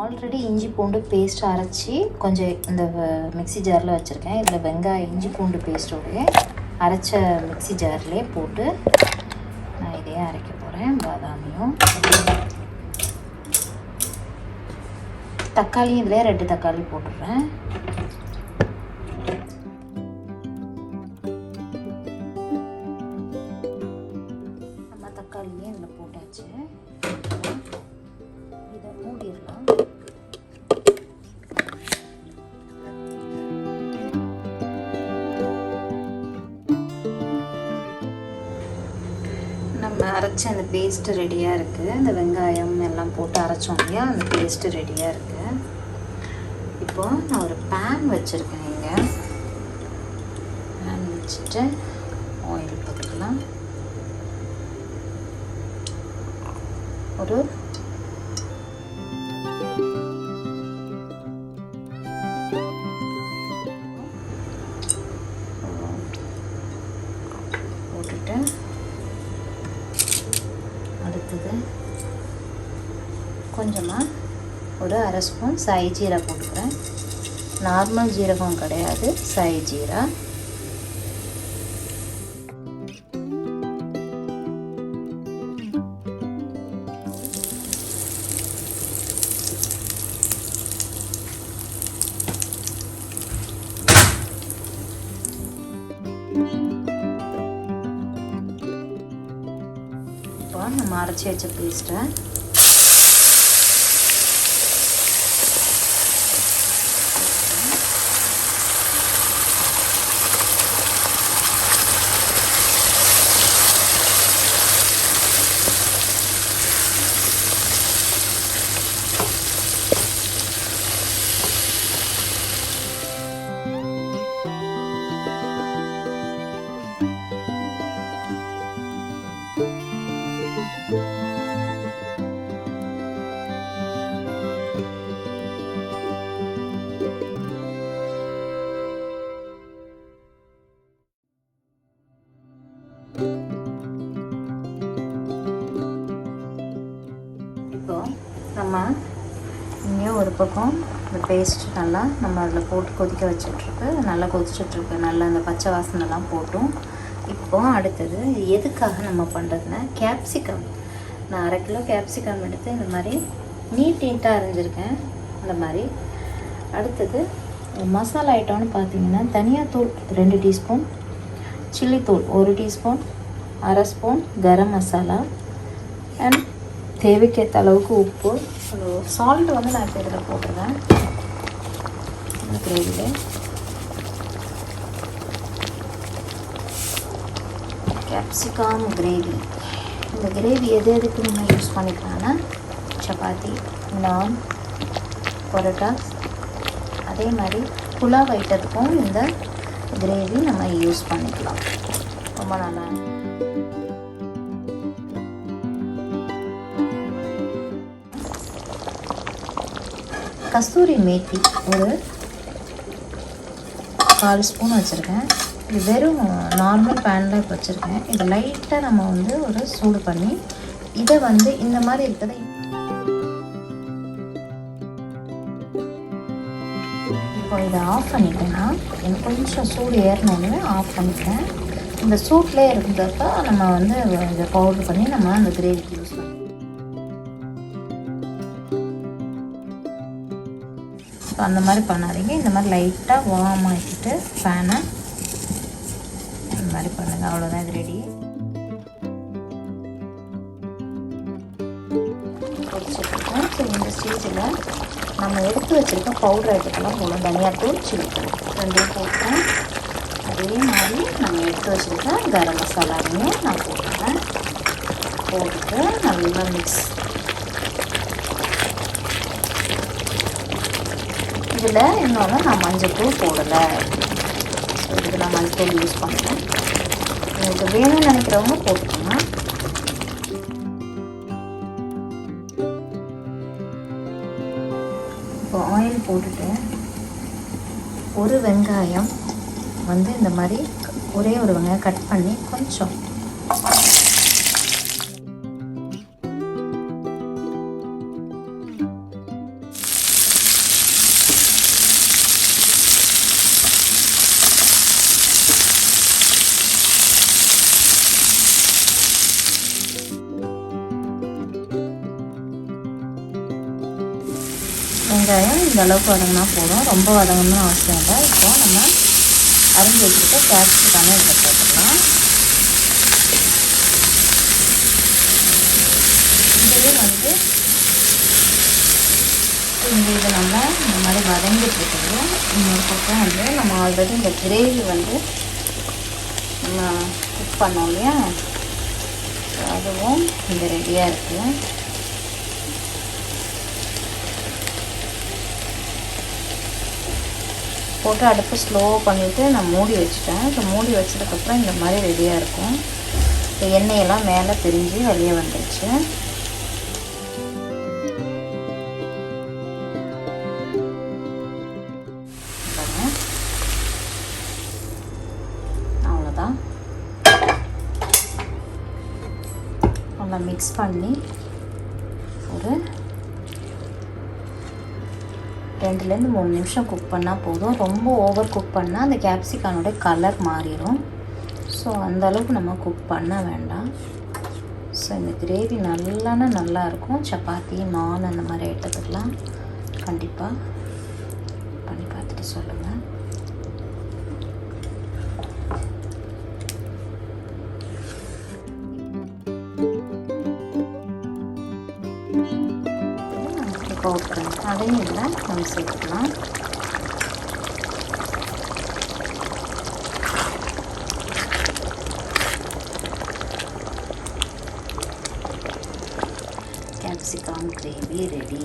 Already இஞ்சி பூண்டு paste அரைச்சி கொஞ்சம் இந்த மிக்ஸி ஜாரில் வச்சுருக்கேன். இதில் வெங்காயம் இஞ்சி பூண்டு பேஸ்ட்டோடைய அரைச்ச மிக்ஸி ஜார்லேயே போட்டு நான் இதையே அரைக்க போகிறேன். பாதாமியும் தக்காளியும் இதில் 2 தக்காளி போட்டுடுறேன். நம்ம தக்காளியே இதில் போட்டாச்சு. இதை மூடிடலாம். நம்ம அரைச்ச அந்த பேஸ்ட்டு ரெடியாக இருக்குது. இந்த வெங்காயம் எல்லாம் போட்டு அரைச்சோம் இல்லையா, அந்த பேஸ்ட்டு ரெடியாக இருக்குது. இப்போது நான் ஒரு பேன் வச்சுருக்கேன். இங்கே பேன் வச்சுட்டு ஆயில் போட்டுக்கலாம். ஒரு போட்டுட்டு அடுத்தது கொஞ்சமாக ஒரு 1/2 ஸ்பூன் சாய் ஜீரா போட்டுக்கிறேன். நார்மல் ஜீரகம் கிடையாது, சாய் ஜீரா. இப்போ நம்ம அரைச்சி வச்ச பேஸ்ட்டை நம்ம இங்கே ஒரு பக்கம் இந்த பேஸ்ட் நல்லா நம்ம அதில் போட்டு கொதிக்க வச்சிட்ருக்கு. நல்லா கொதிச்சிட்ருக்கு. நல்லா அந்த பச்சை வாசனைலாம் போட்டும். இப்போ அடுத்தது எதுக்காக நம்ம பண்ணுறதுன்னா கேப்சிகம். நான் 1/2 கிலோ கேப்சிகம் எடுத்து இந்த மாதிரி நீட்டாக அரைஞ்சிருக்கேன். இந்த மாதிரி அடுத்தது மசாலா ஐட்டம்னு பார்த்தீங்கன்னா தனியாத்தூள் 2 டீஸ்பூன், சில்லித்தூள் 1 teaspoon, 1/2 spoon garam masala and தேவைக்கேற்ற அளவுக்கு உப்பு. சால்ட் வந்து நான் இப்போ இதில் போட்டுருவேன். கிரேவியில் கேப்சிகம் கிரேவி. இந்த கிரேவி எதுக்கு நம்ம யூஸ் பண்ணிக்கலாம்னா சப்பாத்தி, நான், பரோட்டா, அதே மாதிரி புலாவ் ஐட்டத்துக்கும் இந்த கிரேவி நம்ம யூஸ் பண்ணிக்கலாம். ரொம்ப நல்லா கஸ்தூரி மேத்தி ஒரு 1/4 ஸ்பூன் வச்சுருக்கேன். இது வெறும் நார்மல் பேனில் இப்போ வச்சுருக்கேன். இதை லைட்டாக நம்ம வந்து ஒரு சூடு பண்ணி இதை வந்து இந்த மாதிரி இருக்கிறத இப்போ இதை ஆஃப் பண்ணிட்டேன்னா எனக்கு கொஞ்சம் சூடு ஏறினோடனே ஆஃப் பண்ணிட்டேன். இந்த சூட்லேயே இருந்தப்போ நம்ம வந்து இதை பவுட்ரு பண்ணி நம்ம அந்த கிரேவிக்கு யூஸ் பண்ணி அந்த மாதிரி பண்ணாதீங்க. இந்த மாதிரி லைட்டாக வார்ம் ஆக்கிட்டு ஃபேனை இந்த மாதிரி பண்ணுங்கள். அவ்வளோதான், இது ரெடி. வச்சுருக்கோம். சரி, இந்த ஸ்டேஜில் நம்ம எடுத்து வச்சுருக்க பவுடர் ஐட்டத்தெல்லாம் போடலாம். தனியாத்தூள், சில்லித்தூள் 2 போட்டேன். அதே மாதிரி நம்ம எடுத்து வச்சுருக்க கரம் மசாலாவையும் நான் போட்டுறேன். போட்டுட்டு நல்லா மிக்ஸ். இதில் இன்னொன்று நான் மஞ்சள்தூள் போடலை. ஸோ இதுக்கு நான் மஞ்சள் யூஸ் பண்ணுறேன். உங்களுக்கு வேணும்னு நினைக்கிறவங்க போட்டுக்கோங்க. இப்போ ஆயில் போட்டுட்டு ஒரு வெங்காயம் வந்து இந்த மாதிரி ஒரே ஒரு வெங்காயம் கட் பண்ணி கொஞ்சம் வெங்காயம் இந்த அளவுக்கு வதங்கினா போதும், ரொம்ப வதங்கணும்னு அவசியம் இல்லை. இப்போ நம்ம அரிஞ்சு வச்சுட்டு கேப்சிகம் இதில் போட்டுடலாம். இதுவே வந்து இது நல்லா இந்த மாதிரி வதங்கிட்டு இருக்குது. இன்னொரு பக்கம் வந்து நம்ம ஆல்ரெடி இந்த கிரேவி வந்து நம்ம குக் பண்ணோம் இல்லையா, அதுவும் இங்கே ரெடியாக இருக்குது. போட்டு அடுப்பு ஸ்லோ பண்ணிவிட்டு நான் மூடி வச்சுட்டேன். இப்போ மூடி வச்சதுக்கப்புறம் இந்த மாதிரி ரெடியாக இருக்கும். இப்போ எண்ணெயெல்லாம் மேலே பிரிஞ்சு வெளியே வந்துடுச்சு. அவ்வளோதான், நல்லா மிக்ஸ் பண்ணி ஒரு 2-3 நிமிஷம் குக் பண்ணால் போதும். ரொம்ப ஓவர் குக் பண்ணால் அந்த கேப்சிகனோட கலர் மாறிடும். ஸோ அந்தளவுக்கு நம்ம குக் பண்ண வேண்டாம். ஸோ இந்த கிரேவி நல்லாயிருக்கும். சப்பாத்தி, நான் அந்த மாதிரி ஐட்டத்துக்கெலாம் கண்டிப்பாக பண்ணி பார்த்துட்டு சொல்லுங்கள். பவுட்ரு அதையும் இல்லை நம்ம சேர்த்துக்கலாம். Capsicum gravy ready.